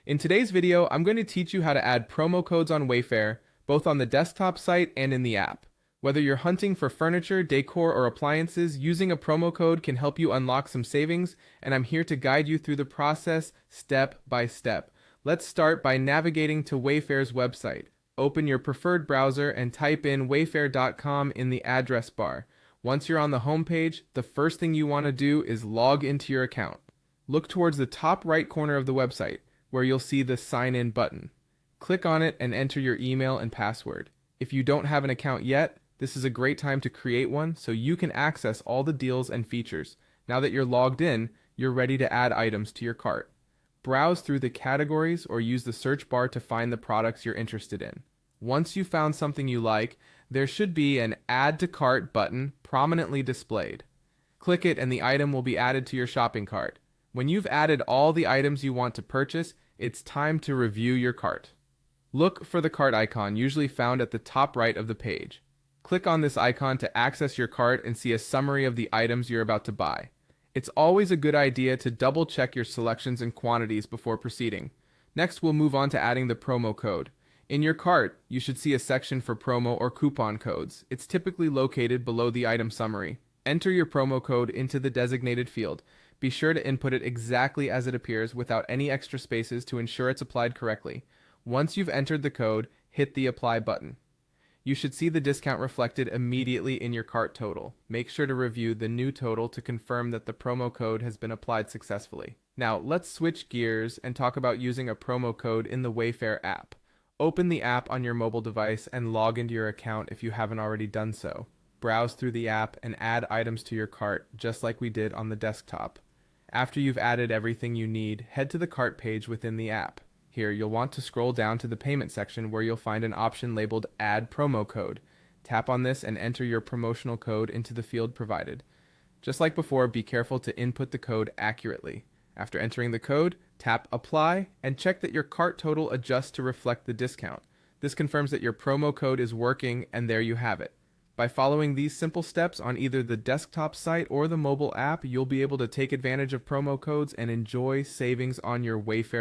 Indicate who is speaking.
Speaker 1: In today's video, I'm going to teach you how to add promo codes on Wayfair, both on the desktop site and in the app. Whether you're hunting for furniture, decor, or appliances, using a promo code can help you unlock some savings, and I'm here to guide you through the process step by step. Let's start by navigating to Wayfair's website. Open your preferred browser and type in wayfair.com in the address bar. Once you're on the home page, the first thing you want to do is log into your account. Look towards the top right corner of the website, where you'll see the Sign In button. Click on it and enter your email and password. If you don't have an account yet, this is a great time to create one so you can access all the deals and features. Now that you're logged in, you're ready to add items to your cart. Browse through the categories or use the search bar to find the products you're interested in. Once you've found something you like, there should be an Add to Cart button prominently displayed. Click it and the item will be added to your shopping cart. When you've added all the items you want to purchase, it's time to review your cart. Look for the cart icon, usually found at the top right of the page. Click on this icon to access your cart and see a summary of the items you're about to buy. It's always a good idea to double check your selections and quantities before proceeding. Next, we'll move on to adding the promo code. In your cart, you should see a section for promo or coupon codes. It's typically located below the item summary. Enter your promo code into the designated field. Be sure to input it exactly as it appears without any extra spaces to ensure it's applied correctly. Once you've entered the code, hit the Apply button. You should see the discount reflected immediately in your cart total. Make sure to review the new total to confirm that the promo code has been applied successfully. Now, let's switch gears and talk about using a promo code in the Wayfair app. Open the app on your mobile device and log into your account if you haven't already done so. Browse through the app and add items to your cart, just like we did on the desktop. After you've added everything you need, head to the cart page within the app. Here, you'll want to scroll down to the payment section where you'll find an option labeled Add Promo Code. Tap on this and enter your promotional code into the field provided. Just like before, be careful to input the code accurately. After entering the code, tap Apply and check that your cart total adjusts to reflect the discount. This confirms that your promo code is working, and there you have it. By following these simple steps on either the desktop site or the mobile app, you'll be able to take advantage of promo codes and enjoy savings on your Wayfair